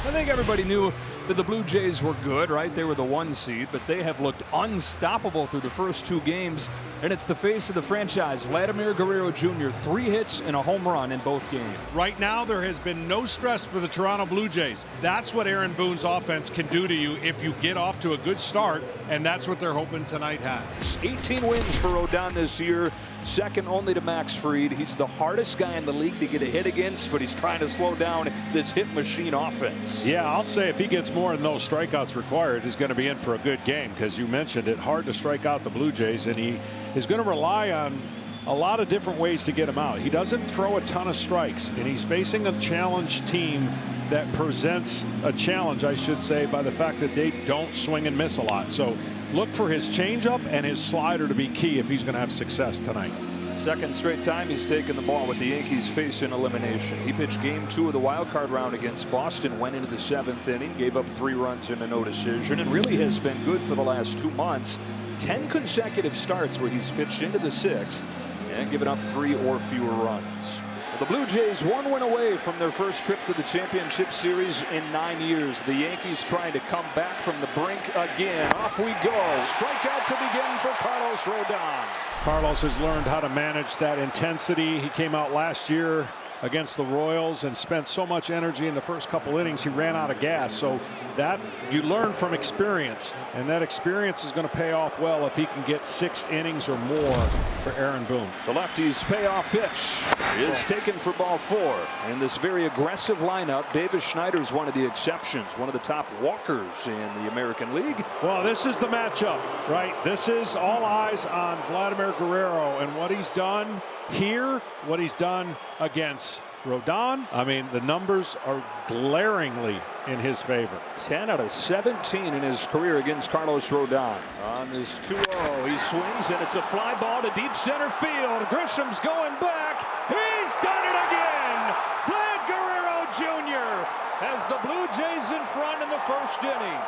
I think everybody knew that the Blue Jays were good, right? They were the 1 seed, but they have looked unstoppable through the first 2 games, and it's the face of the franchise, Vladimir Guerrero Jr., 3 hits and a home run in both games. Right now, there has been no stress for the Toronto Blue Jays. That's what Aaron Boone's offense can do to you if you get off to a good start, and that's what they're hoping tonight has. 18 wins for Rodon this year, second only to Max Fried. He's the hardest guy in the league to get a hit against, but he's trying to slow down this hit machine offense. Yeah, I'll say if he gets more than those strikeouts required, he's going to be in for a good game, because you mentioned it, hard to strike out the Blue Jays, and he is going to rely on a lot of different ways to get him out. He doesn't throw a ton of strikes, and he's facing a challenge team that presents a challenge, I should say, by the fact that they don't swing and miss a lot. So look for his changeup and his slider to be key if he's going to have success tonight. Second straight time he's taken the ball with the Yankees facing elimination. He pitched game 2 of the wild card round against Boston, went into the 7th inning, gave up 3 runs and a no decision, and really has been good for the last 2 months. 10 consecutive starts where he's pitched into the 6th and given up 3 or fewer runs. The Blue Jays 1 win away from their first trip to the championship series in 9 years. The Yankees trying to come back from the brink again. Off we go. Strikeout to begin for Carlos Rodon. Carlos has learned how to manage that intensity. He came out last year against the Royals and spent so much energy in the first couple innings he ran out of gas. So that you learn from experience, and that experience is going to pay off well if he can get 6 innings or more for Aaron Boone. The lefty's payoff pitch is taken for ball 4. In this very aggressive lineup, Davis Schneider's one of the exceptions, one of the top walkers in the American League. Well, this is the matchup, right? This is all eyes on Vladimir Guerrero and what he's done here, what he's done against Rodon. I mean, the numbers are glaringly in his favor. 10 out of 17 in his career against Carlos Rodon. On this 2-0, he swings, and it's a fly ball to deep center field. Grisham's going back. He's done it again. Vlad Guerrero Jr. has the Blue Jays in front in the first inning.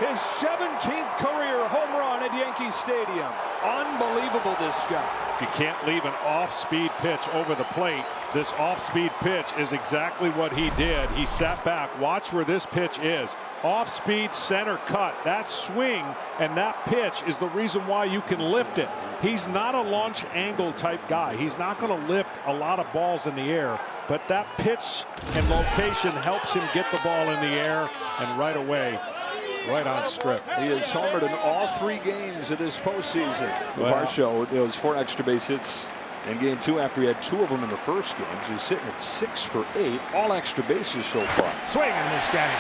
His 17th career home run at Yankee Stadium. Unbelievable, this guy. If you can't leave an off-speed pitch over the plate, this off-speed pitch is exactly what he did. He sat back. Watch where this pitch is. Off-speed center cut. That swing and that pitch is the reason why you can lift it. He's not a launch angle type guy. He's not going to lift a lot of balls in the air, but that pitch and location helps him get the ball in the air, and right away, right on script. He has homered in all 3 games of this postseason. Varsho, there was 4 extra base hits in game 2 after he had 2 of them in the first game. So he's sitting at 6 for 8, all extra bases so far. Swing and miss, Danny.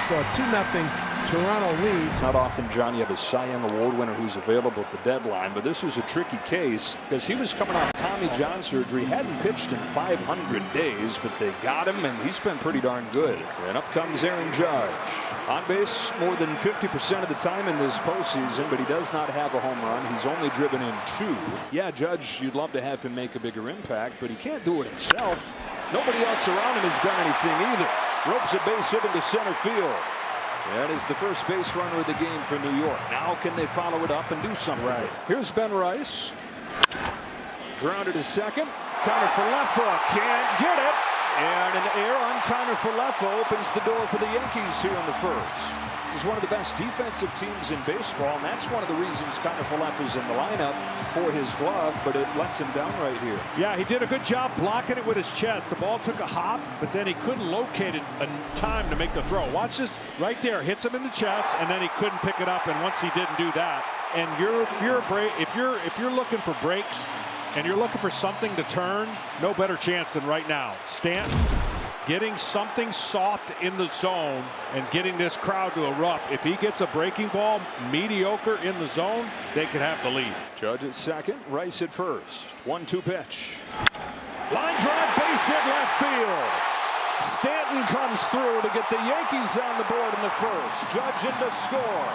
So a 2-0 Toronto lead. It's not often, John, you have a Cy Young Award winner who's available at the deadline, but this was a tricky case because he was coming off Tommy John surgery, hadn't pitched in 500 days, but they got him, and he's been pretty darn good. And up comes Aaron Judge. On base more than 50% of the time in this postseason, but he does not have a home run. He's only driven in 2. Yeah, Judge, you'd love to have him make a bigger impact, but he can't do it himself. Nobody else around him has done anything either. Ropes a base hit into center field. That is the first base runner of the game for New York. Now can they follow it up and do something? Right. Here's Ben Rice. Grounded to second. Counter for Leffa. Can't get it. And an error on counter for Leffa opens the door for the Yankees here in the first. This is one of the best defensive teams in baseball, and that's one of the reasons Counter for Leffa's in the lineup for his glove, but it lets him down right here. Yeah, he did a good job blocking it with his chest. The ball took a hop, but then he couldn't locate it in time to make the throw. Watch this right there. Hits him in the chest, and then he couldn't pick it up. And once he didn't do that, and if you're looking for breaks and you're looking for something to turn, no better chance than right now. Stanton getting something soft in the zone and getting this crowd to erupt. If he gets a breaking ball mediocre in the zone, they could have the lead. Judge at second, Rice at first. 1-2 pitch. Line drive, base hit left field. Stanton comes through to get the Yankees on the board in the first. Judge in to score.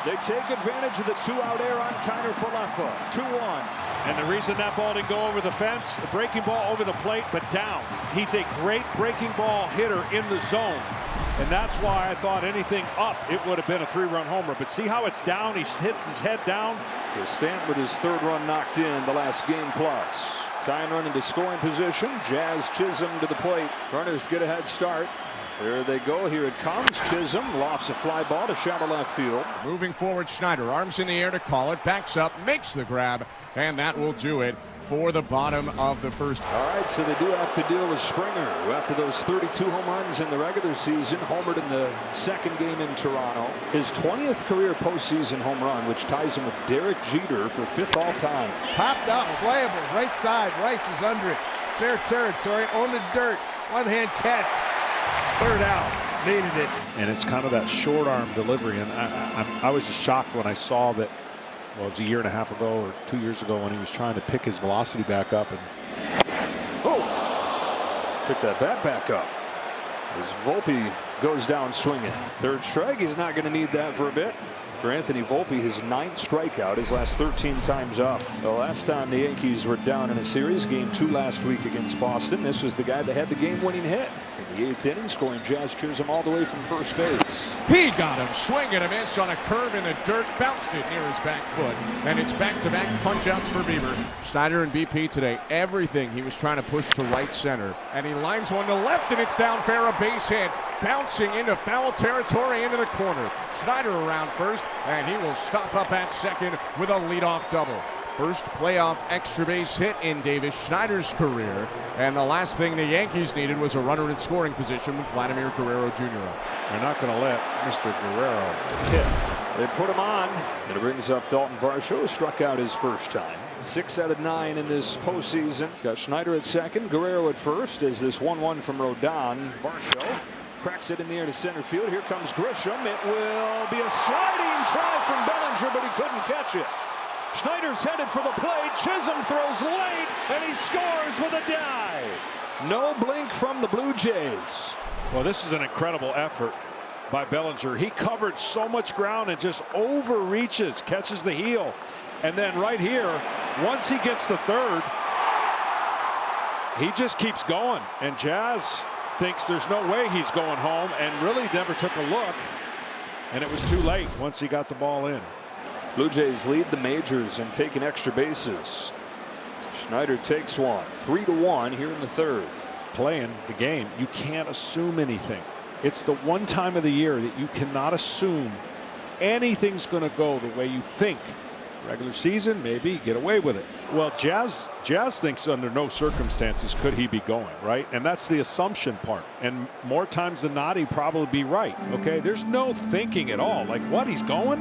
They take advantage of the 2-out error on Kiner for Leffa. 2-1. And the reason that ball didn't go over the fence, a breaking ball over the plate, but down. He's a great breaking ball hitter in the zone. And that's why I thought anything up, it would have been a 3-run homer. But see how it's down? He hits his head down. Stanton with his 3rd run knocked in the last game plus. Tying run into scoring position. Jazz Chisholm to the plate. Runners get a head start. There they go. Here it comes. Chisholm lofts a fly ball to shallow left field. Moving forward, Schneider, arms in the air to call it, backs up, makes the grab, and that will do it for the bottom of the first. All right, so they do have to deal with Springer, who after those 32 home runs in the regular season, homered in the second game in Toronto. His 20th career postseason home run, which ties him with Derek Jeter for 5th all-time. Popped up, playable, right side. Rice is under it. Fair territory, on the dirt. One-hand catch. Third out, needed it. And it's kind of that short arm delivery. And I was just shocked when I saw that, well, it was a year and a half ago or 2 years ago when he was trying to pick his velocity back up. And pick that bat back up as Volpe goes down swinging. Third strike. He's not going to need that for a bit. For Anthony Volpe, his 9th strikeout, his last 13 times up. The last time the Yankees were down in a series, game 2 last week against Boston, this was the guy that had the game-winning hit in the 8th inning, scoring Jazz Chisholm all the way from first base. He got him, swing and a miss on a curve in the dirt, bounced it near his back foot, and it's back-to-back punch-outs for Bieber. Schneider and BP today, everything he was trying to push to right center, and he lines one to left, and it's down fair, a base hit, bouncing into foul territory into the corner. Schneider around first, and he will stop up at second with a leadoff double. First playoff extra base hit in Davis Schneider's career, and the last thing the Yankees needed was a runner in scoring position with Vladimir Guerrero Jr. they're not going to let Mr. Guerrero hit. They put him on, and it brings up Dalton Varsho, who struck out his first time. 6 out of 9 in this postseason. He's got Schneider at second, Guerrero at first, as this 1-1 from Rodon. Varsho cracks it in the air to center field. Here comes Grisham. It will be a sliding try from Bellinger, but he couldn't catch it. Schneider's headed for the plate. Chisholm throws late, and he scores with a dive. No blink from the Blue Jays. Well, this is an incredible effort by Bellinger. He covered so much ground and just overreaches, catches the heel. And then right here, once he gets to third, he just keeps going. And Jazz thinks there's no way he's going home and really never took a look. And it was too late once he got the ball in. Blue Jays lead the majors in taking extra bases. Schneider takes one. 3-1 here in the third. Playing the game, you can't assume anything. It's the one time of the year that you cannot assume anything's going to go the way you think. Regular season, maybe get away with it. Well, Jazz thinks under no circumstances could he be going, right? And that's the assumption part. And more times than not, he'd probably be right. Okay, there's no thinking at all. Like, what, he's going?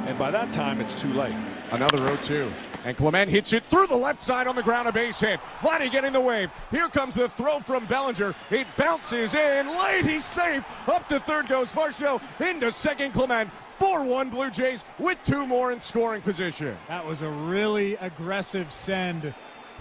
And by that time, it's too late. Another 0-2. And Clement hits it through the left side on the ground, a base hit. Vladdy getting the wave. Here comes the throw from Bellinger. It bounces in late. He's safe. Up to third goes Varsho. Into second, Clement. 4-1 Blue Jays with 2 more in scoring position. That was a really aggressive send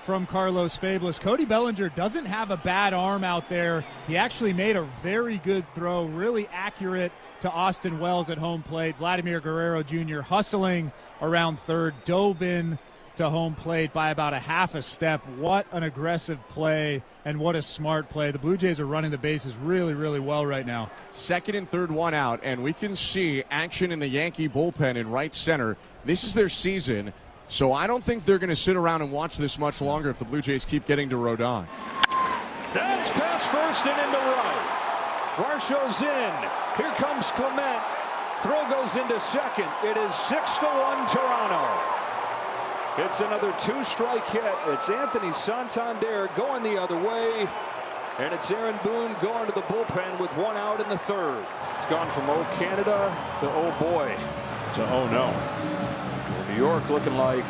from Carlos Fablis. Cody Bellinger doesn't have a bad arm out there. He actually made a very good throw, really accurate to Austin Wells at home plate. Vladimir Guerrero Jr. hustling around third, dove in to home plate by about a half a step. What an aggressive play and what a smart play. The Blue Jays are running the bases really, really well right now. Second and third one out, and we can see action in the Yankee bullpen in right center. This is their season, so I don't think they're going to sit around and watch this much longer if the Blue Jays keep getting to Rodon. That's past first and into right. Varsho's in. Here comes Clement. Throw goes into second. It is 6-1 Toronto. It's another 2-strike hit. It's Anthony Santander going the other way. And it's Aaron Boone going to the bullpen with 1 out in the third. It's gone from oh Canada to oh boy To oh no. New York looking like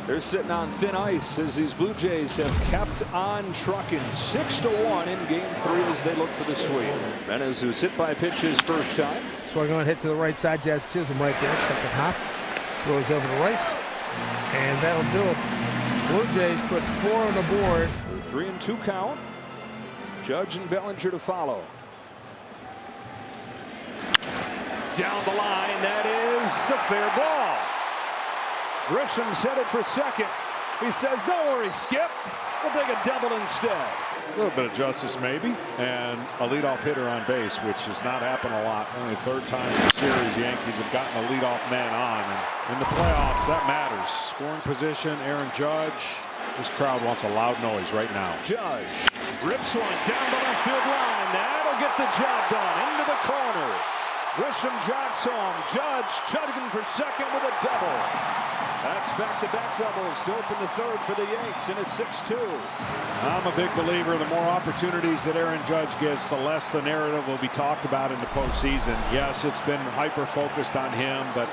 they're sitting on thin ice as these Blue Jays have kept on trucking. 6-1 in game 3 as they look for the sweep. Menez, who's hit by pitch his first time. Swung on, hit to the right side. Jazz Chisholm right there. Second hop. Throws over to Rice. And that'll do it. Blue Jays put 4 on the board. 3-2 count. Judge and Bellinger to follow. Down the line, that is a fair ball. Grisham's headed for second. He says, don't worry, Skip. We'll take a double instead. A little bit of justice, maybe, and a leadoff hitter on base, which has not happened a lot. Only third time in the series Yankees have gotten a leadoff man on. And in the playoffs, that matters. Scoring position, Aaron Judge. This crowd wants a loud noise right now. Judge rips one down the left field line. That'll He'll get the job done. Into the corner. Grisham jogs home. Judge chugging for second with a double. That's back-to-back doubles to open the third for the Yanks, and it's 6-2. I'm a big believer the more opportunities that Aaron Judge gets, the less the narrative will be talked about in the postseason. Yes, it's been hyper-focused on him, but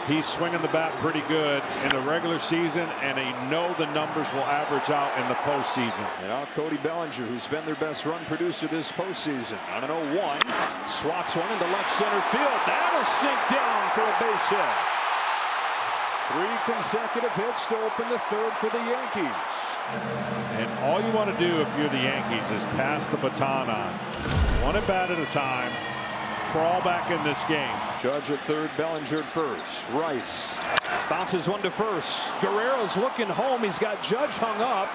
he's swinging the bat pretty good in the regular season, and they know the numbers will average out in the postseason. And now Cody Bellinger, who's been their best run producer this postseason, on an 0-1, swats one into left center field. That'll sink down for a base hit. 3 consecutive hits to open the third for the Yankees. And all you want to do if you're the Yankees is pass the baton on. One at bat at a time. Crawl back in this game. Judge at third, Bellinger at first. Rice bounces one to first. Guerrero's looking home. He's got Judge hung up.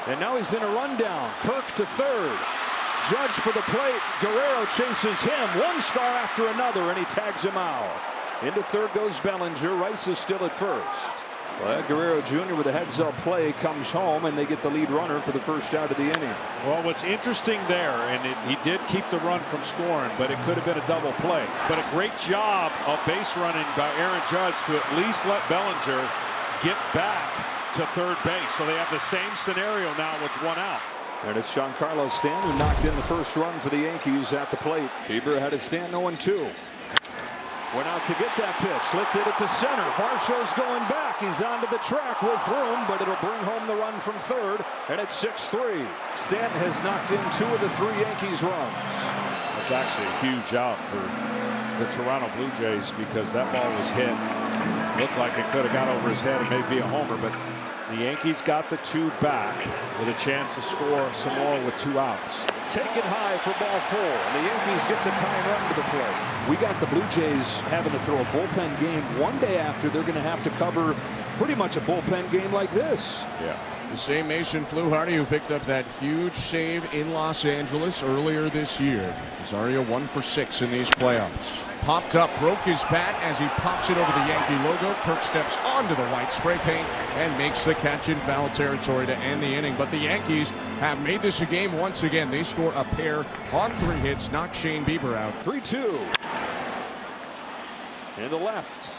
And now he's in a rundown. Kirk to third. Judge for the plate. Guerrero chases him. One star after another, and he tags him out. Into third goes Bellinger. Rice is still at first. Well, Guerrero Jr. with a heads-up play comes home, and they get the lead runner for the first out of the inning. Well, what's interesting there, and he did keep the run from scoring, but it could have been a double play. But a great job of base running by Aaron Judge to at least let Bellinger get back to third base. So they have the same scenario now with one out. And it's Giancarlo Stanton who knocked in the first run for the Yankees at the plate. Bieber had a Stanton 0-2. Went out to get that pitch, lifted it to center. Varsho's going back. He's onto the track with room, but it'll bring home the run from third, and it's 6-3. Stanton has knocked in 2 of the 3 Yankees runs. That's actually a huge out for the Toronto Blue Jays because that ball was hit. Looked like it could have got over his head and maybe a homer, but the Yankees got the 2 back with a chance to score some more with 2 outs. Taken high for ball 4, and the Yankees get the tying run to the plate. We got the Blue Jays having to throw a bullpen game one day after they're going to have to cover pretty much a bullpen game like this. Yeah. It's the same Mason Fluharty who picked up that huge save in Los Angeles earlier this year. Rosario 1 for 6 in these playoffs. Popped up, broke his bat as he pops it over the Yankee logo. Kirk steps onto the white spray paint and makes the catch in foul territory to end the inning. But the Yankees have made this a game once again. They score a pair on 3 hits, knock Shane Bieber out. 3-2. In the left.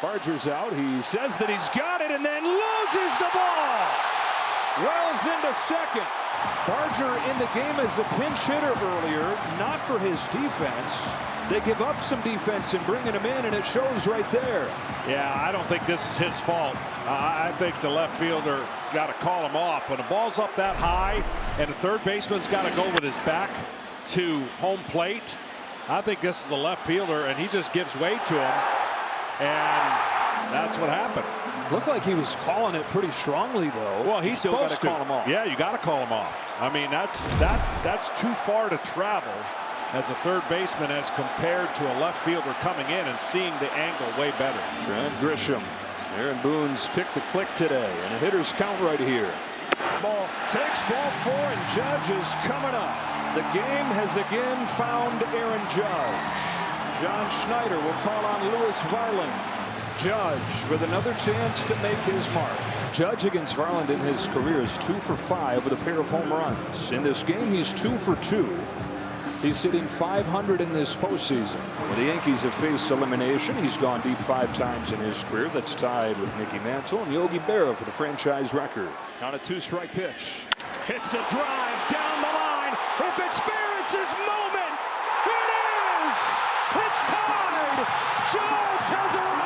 Barger's out. He says that he's got it and then loses the ball. Wells into second. Barger in the game as a pinch hitter earlier, not for his defense. They give up some defense in bringing him in, and it shows right there. Yeah, I don't think this is his fault. I think the left fielder got to call him off. When the ball's up that high and the third baseman's got to go with his back to home plate, I think this is the left fielder, and he just gives way to him, and that's what happened. Looked like he was calling it pretty strongly, though. Well, he's still got to call him off. Yeah, you got to call him off. I mean, that's too far to travel as a third baseman as compared to a left fielder coming in and seeing the angle way better. Trent Grisham. Aaron Boone's picked the click today, and a hitter's count right here. Ball takes ball 4, and Judge is coming up. The game has again found Aaron Judge. John Schneider will call on Lewis Varland. Judge with another chance to make his mark. Judge against Varland in his career is 2 for 5 with a pair of home runs. In this game, he's 2 for 2. He's hitting .500 in this postseason. When the Yankees have faced elimination, he's gone deep 5 times in his career. That's tied with Mickey Mantle and Yogi Berra for the franchise record. On a 2-strike pitch. Hits a drive down the line. If it's fair, it's his moment. It is! It's tied! Judge has arrived!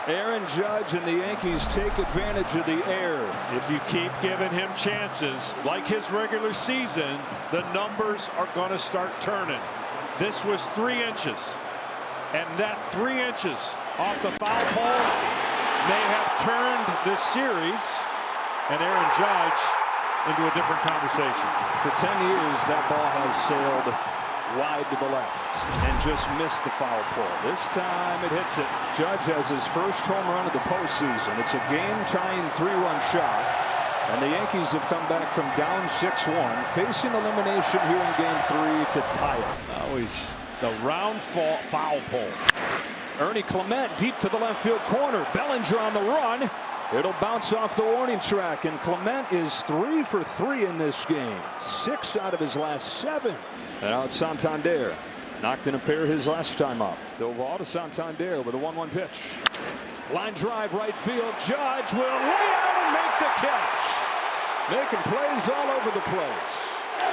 Aaron Judge and the Yankees take advantage of the air. If you keep giving him chances like his regular season, the numbers are going to start turning. This was 3 inches, and that 3 inches off the foul pole may have turned this series and Aaron Judge into a different conversation. For 10 years, that ball has sailed wide to the left and just missed the foul pole. This time it hits it. Judge has his first home run of the postseason. It's a game-tying 3-run shot, and the Yankees have come back from down 6-1, facing elimination here in Game 3 to tie it. Always the round foul pole. Ernie Clement deep to the left field corner. Bellinger on the run. It'll bounce off the warning track, and Clement is 3 for 3 in this game. 6 out of his last 7. And out Santander. Knocked in a pair his last time up. Doval to Santander with a 1-1 pitch. Line drive right field. Judge will lay out and make the catch. Making plays all over the place.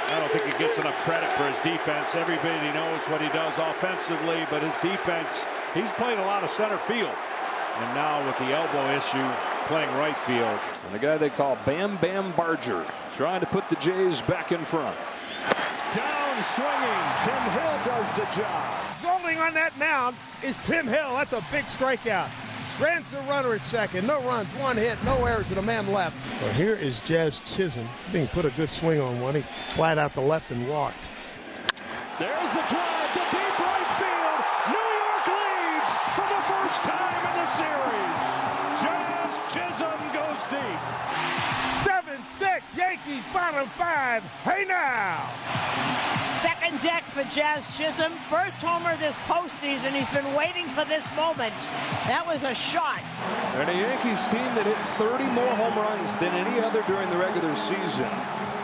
I don't think he gets enough credit for his defense. Everybody knows what he does offensively, but his defense, he's played a lot of center field. And now with the elbow issue, playing right field. And the guy they call Bam Bam Barger trying to put the Jays back in front. Down swinging. Tim Hill does the job. Zoning on that mound is Tim Hill. That's a big strikeout. Strands the runner at second. No runs, 1 hit, no errors, and a man left. Well, here is Jazz Chisholm. He's being put a good swing on one. He flat out the left and walked. There's a drive to deep right field. New York leads for the first time in the series. Jazz Chisholm goes deep. 7-6, Yankees bottom 5. Hey now! Second deck for Jazz Chisholm. First homer this postseason. He's been waiting for this moment. That was a shot. And a Yankees team that hit 30 more home runs than any other during the regular season.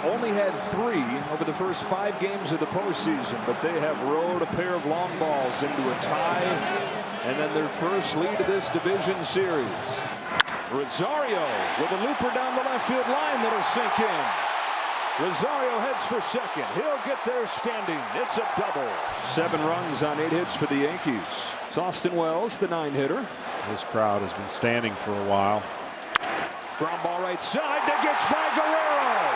Only had 3 over the first 5 games of the postseason, but they have rode a pair of long balls into a tie, and then their first lead of this division series. Rosario with a looper down the left field line that'll sink in. Rosario heads for second. He'll get there standing. It's a double. 7 runs on 8 hits for the Yankees. It's Austin Wells, the 9-hitter. This crowd has been standing for a while. Ground ball right side that gets by Guerrero.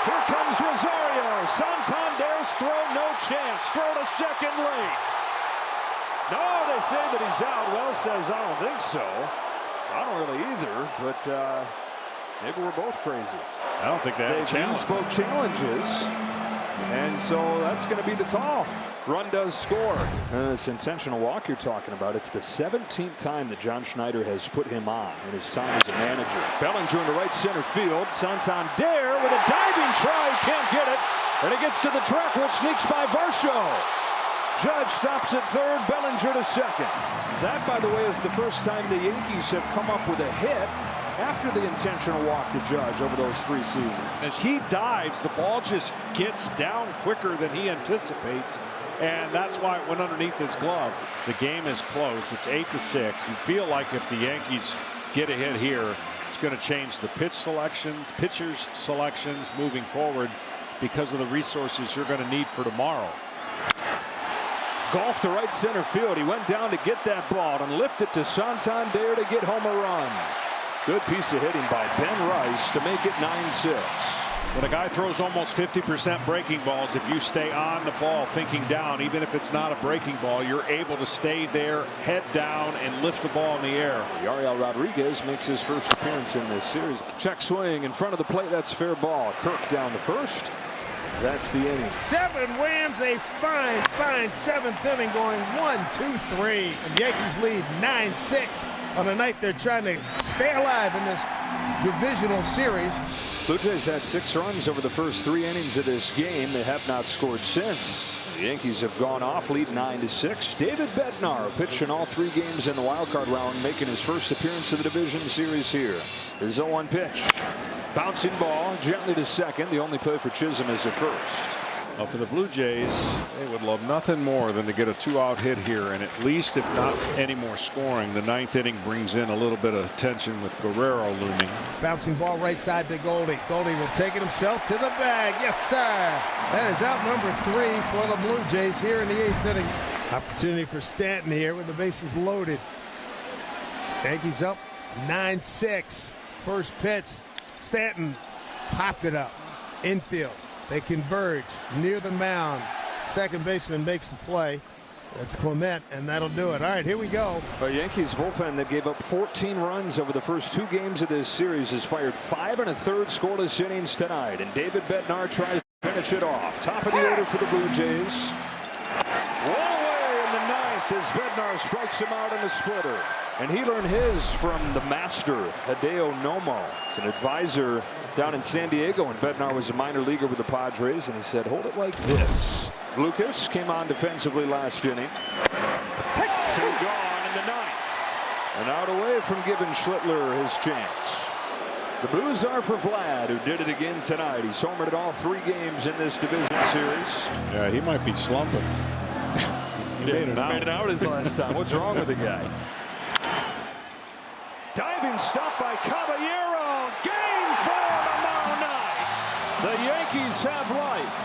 Here comes Rosario. Santander's throw, no chance. Throw to second late. No, they say that he's out. Wells says, I don't think so. I don't really either, but maybe we're both crazy. I don't think they've used both challenges, and so that's going to be the call. Run does score. And this intentional walk you're talking about, it's the 17th time that John Schneider has put him on in his time as a manager. Bellinger into right center field. Santander with a diving try, can't get it, and it gets to the track where it sneaks by Varsho. Judge stops at third, Bellinger to second. That, by the way, is the first time the Yankees have come up with a hit after the intentional walk to Judge over those 3 seasons. As he dives, the ball just gets down quicker than he anticipates, and that's why it went underneath his glove. The game is close. It's 8-6. You feel like if the Yankees get a hit here, it's going to change the pitchers' selections moving forward because of the resources you're going to need for tomorrow. Golf to right center field. He went down to get that ball and lift it to Santander to get home a run. Good piece of hitting by Ben Rice to make it 9-6. When a guy throws almost 50% breaking balls, if you stay on the ball thinking down, even if it's not a breaking ball, you're able to stay there, head down, and lift the ball in the air. Yariel Rodriguez makes his first appearance in this series. Check swing in front of the plate. That's fair ball. Kirk down to first. That's the inning. Devin Williams, a fine 7th inning, going 1-2-3. And Yankees lead 9-6 on a night they're trying to stay alive in this divisional series. Blue Jays had 6 runs over the first 3 innings of this game. They have not scored since. The Yankees have gone off, lead 9-6. David Bednar pitched in all 3 games in the wildcard round, making his first appearance of the division series here. His 0-1 pitch. Bouncing ball gently to second. The only play for Chisholm is at first. Well, for the Blue Jays, they would love nothing more than to get a 2-out hit here, and at least, if not any more scoring, the 9th inning brings in a little bit of tension with Guerrero looming. Bouncing ball right side to Goldie. Goldie will take it himself to the bag. Yes, sir. That is out number 3 for the Blue Jays here in the 8th inning. Opportunity for Stanton here with the bases loaded. Yankees up 9-6. First pitch. Stanton popped it up. Infield. They converge near the mound. Second baseman makes the play. That's Clement, and that'll do it. All right, here we go. A Yankees bullpen that gave up 14 runs over the first 2 games of this series has fired 5 1/3 scoreless innings tonight, and David Bednar tries to finish it off. Top of the order for the Blue Jays. One away in the 9th as Bednar strikes him out in the splitter. And he learned his from the master, Hideo Nomo. It's an advisor down in San Diego when Bednar was a minor leaguer with the Padres, and he said, hold it like this. Lucas came on defensively last inning. 2 gone in the 9th. And out away from giving Schlittler his chance. The boos are for Vlad, who did it again tonight. He's homered in all 3 games in this division series. Yeah, he might be slumping. He made it out his last time. What's wrong with the guy? Diving stop by Caballero. Game 4 tomorrow night. The Yankees have life.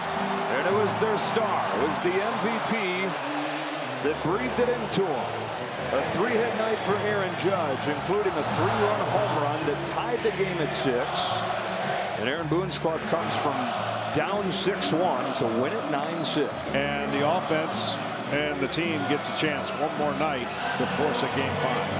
And it was their star. It was the MVP that breathed it into him. A 3-hit night for Aaron Judge, including a 3-run home run that tied the game at 6. And Aaron Boone's club comes from down 6-1 to win it 9-6. And the offense and the team gets a chance one more night to force a game 5.